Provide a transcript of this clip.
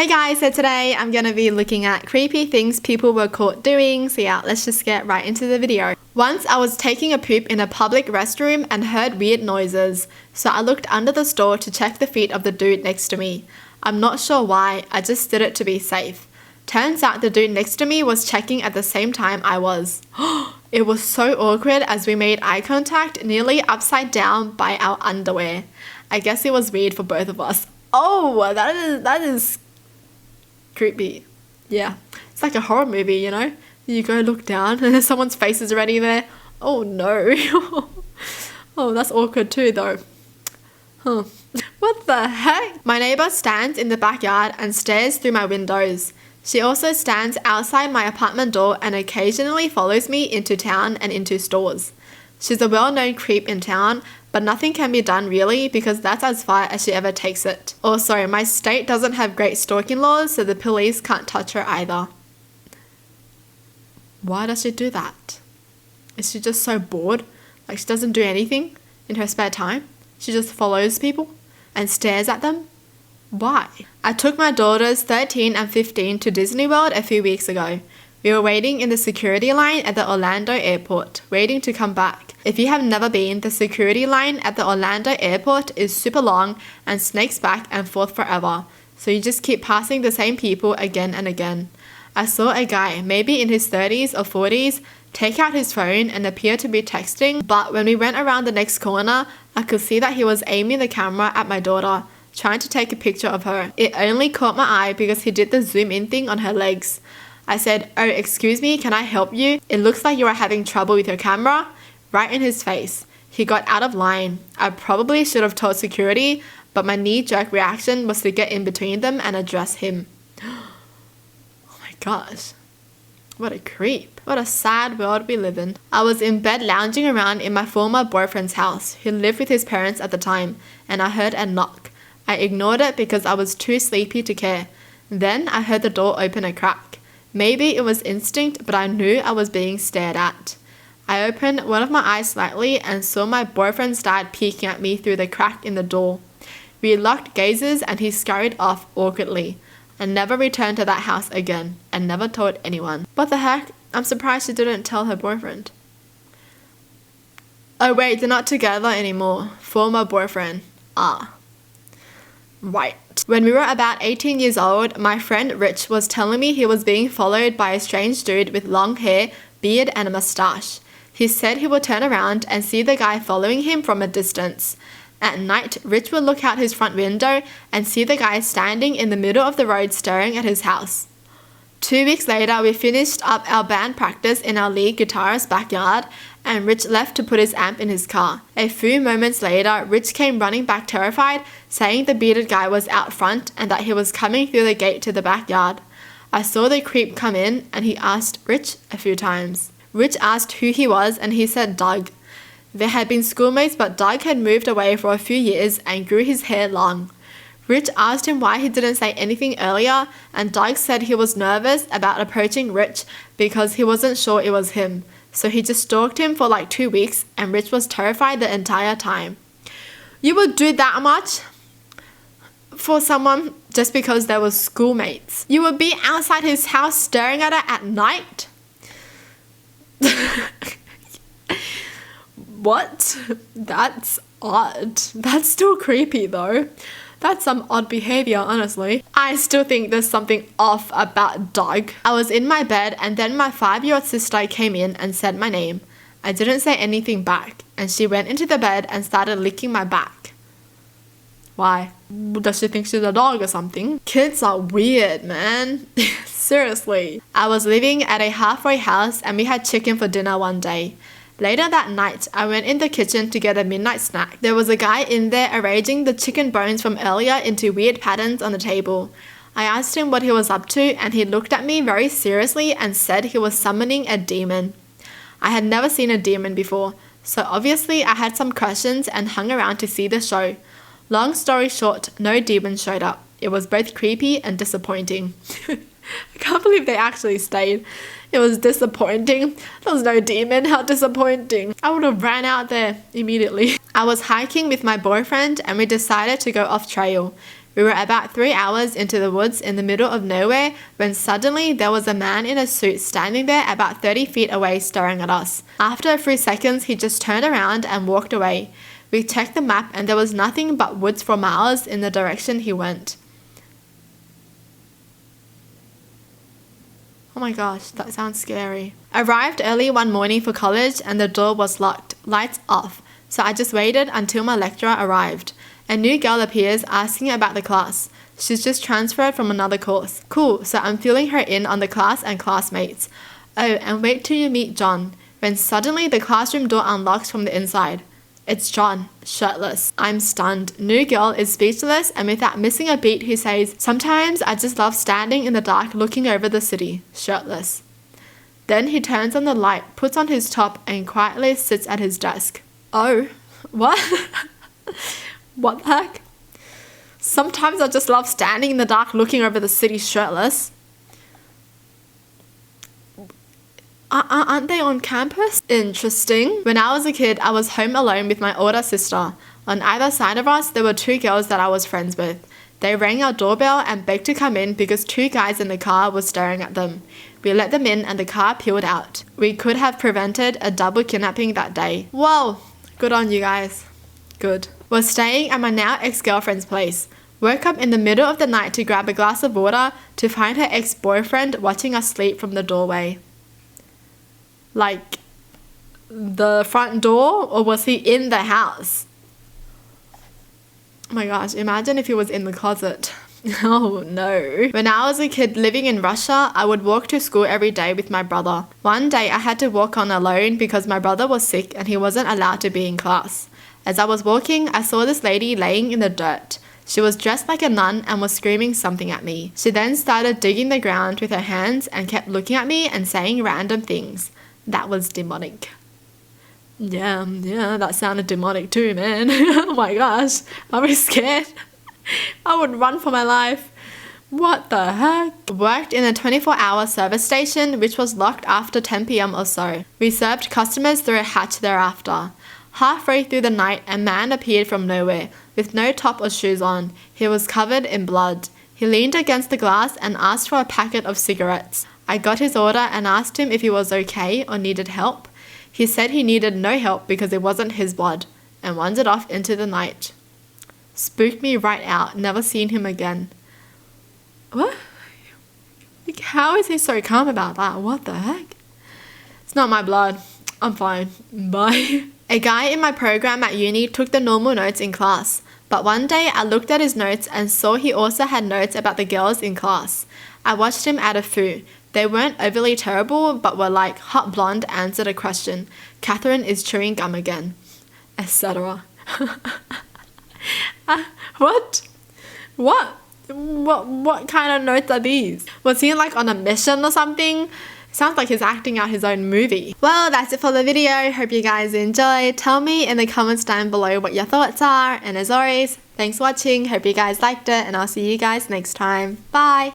Hey guys, so today I'm going to be looking at creepy things people were caught doing. So yeah, let's just get right into the video. Once I was taking a poop in a public restroom and heard weird noises. So I looked under the store to check the feet of the dude next to me. I'm not sure why, I just did it to be safe. Turns out the dude next to me was checking at the same time I was. It was so awkward as we made eye contact nearly upside down by our underwear. I guess it was weird for both of us. Oh, that is creepy. Yeah, it's like a horror movie, you know? You go look down and someone's face is already there. Oh no. Oh, that's awkward too though. Huh. What the heck? My neighbor stands in the backyard and stares through my windows. She also stands outside my apartment door and occasionally follows me into town and into stores. She's a well-known creep in town, but nothing can be done really because that's as far as she ever takes it. Also, my state doesn't have great stalking laws, so the police can't touch her either. Why does she do that? Is she just so bored? Like she doesn't do anything in her spare time? She just follows people and stares at them? Why? I took my daughters 13 and 15 to Disney World a few weeks ago. We were waiting in the security line at the Orlando airport, waiting to come back. If you have never been, the security line at the Orlando airport is super long and snakes back and forth forever. So you just keep passing the same people again and again. I saw a guy, maybe in his 30s or 40s, take out his phone and appear to be texting, but when we went around the next corner, I could see that he was aiming the camera at my daughter, trying to take a picture of her. It only caught my eye because he did the zoom in thing on her legs. I said, "Oh, excuse me, can I help you? It looks like you are having trouble with your camera." Right in his face. He got out of line. I probably should have told security, but my knee-jerk reaction was to get in between them and address him. Oh my gosh. What a creep. What a sad world we live in. I was in bed lounging around in my former boyfriend's house, who lived with his parents at the time, and I heard a knock. I ignored it because I was too sleepy to care. Then I heard the door open a crack. Maybe it was instinct, but I knew I was being stared at. I opened one of my eyes slightly and saw my boyfriend's dad peeking at me through the crack in the door. We locked gazes and he scurried off awkwardly. I never returned to that house again and never told anyone. What the heck? I'm surprised she didn't tell her boyfriend. Oh wait, they're not together anymore. Former boyfriend. Ah. Right. When we were about 18 years old, my friend Rich was telling me he was being followed by a strange dude with long hair, beard and a mustache. He said he would turn around and see the guy following him from a distance. At night, Rich would look out his front window and see the guy standing in the middle of the road staring at his house. 2 weeks later, we finished up our band practice in our lead guitarist's backyard and Rich left to put his amp in his car. A few moments later, Rich came running back terrified, saying the bearded guy was out front and that he was coming through the gate to the backyard. I saw the creep come in and he asked Rich a few times. Rich asked who he was and he said Doug. They had been schoolmates, but Doug had moved away for a few years and grew his hair long. Rich asked him why he didn't say anything earlier, and Doug said he was nervous about approaching Rich because he wasn't sure it was him. So he just stalked him for like 2 weeks and Rich was terrified the entire time. You would do that much for someone just because they were schoolmates? You would be outside his house staring at it at night? What? That's odd. That's still creepy though. That's some odd behavior, honestly. I still think there's something off about Doug. I was in my bed and then my 5-year-old sister came in and said my name. I didn't say anything back and she went into the bed and started licking my back. Why? Does she think she's a dog or something? Kids are weird, man. Seriously. I was living at a halfway house and we had chicken for dinner one day. Later that night, I went in the kitchen to get a midnight snack. There was a guy in there arranging the chicken bones from earlier into weird patterns on the table. I asked him what he was up to and he looked at me very seriously and said he was summoning a demon. I had never seen a demon before, so obviously I had some questions and hung around to see the show. Long story short, no demon showed up. It was both creepy and disappointing. I can't believe they actually stayed. It was disappointing. There was no demon. How disappointing. I would have ran out there immediately. I was hiking with my boyfriend and we decided to go off trail. We We were about 3 hours into the woods in the middle of nowhere when suddenly there was a man in a suit standing there about 30 feet away staring at us. After a few seconds, he just turned around and walked away. We checked the map and there was nothing but woods for miles in the direction he went. Oh my gosh, that sounds scary. Arrived early one morning for college and the door was locked, lights off. So I just waited until my lecturer arrived. A new girl appears asking about the class. She's just transferred from another course. Cool, so I'm filling her in on the class and classmates. Oh, and wait till you meet John. When suddenly the classroom door unlocks from the inside. It's John, shirtless. I'm stunned. New girl is speechless, and without missing a beat he says, "Sometimes I just love standing in the dark looking over the city, shirtless." Then he turns on the light, puts on his top and quietly sits at his desk. Oh, what? What the heck? Sometimes I just love standing in the dark looking over the city shirtless. Aren't they on campus? Interesting. When I was a kid, I was home alone with my older sister. On either side of us, there were 2 girls that I was friends with. They rang our doorbell and begged to come in because 2 guys in the car were staring at them. We let them in and the car peeled out. We could have prevented a double kidnapping that day. Whoa, good on you guys. Good. Was staying at my now ex-girlfriend's place. Woke up in the middle of the night to grab a glass of water to find her ex-boyfriend watching us sleep from the doorway. Like, the front door, or was he in the house? Oh my gosh, imagine if he was in the closet. Oh no. When I was a kid living in Russia, I would walk to school every day with my brother. One day I had to walk on alone because my brother was sick and he wasn't allowed to be in class. As I was walking, I saw this lady laying in the dirt. She was dressed like a nun and was screaming something at me. She then started digging the ground with her hands and kept looking at me and saying random things. That was demonic. Yeah, that sounded demonic too, man. Oh my gosh, I was scared. I would run for my life. What the heck? Worked in a 24-hour service station which was locked after 10 p.m. or so. We served customers through a hatch thereafter. Halfway through the night, a man appeared from nowhere, with no top or shoes on. He was covered in blood. He leaned against the glass and asked for a packet of cigarettes. I got his order and asked him if he was okay or needed help. He said he needed no help because it wasn't his blood, and wandered off into the night. Spooked me right out, never seen him again. What? Like, how is he so calm about that? What the heck? It's not my blood. I'm fine. Bye. A guy in my program at uni took the normal notes in class, but one day I looked at his notes and saw he also had notes about the girls in class. I watched him add a few. They weren't overly terrible, but were like, hot blonde answered a question. Catherine is chewing gum again. Etc. What? What kind of notes are these? Was he like on a mission or something? Sounds like he's acting out his own movie. Well, that's it for the video. Hope you guys enjoyed. Tell me in the comments down below what your thoughts are. And as always, thanks for watching. Hope you guys liked it. And I'll see you guys next time. Bye.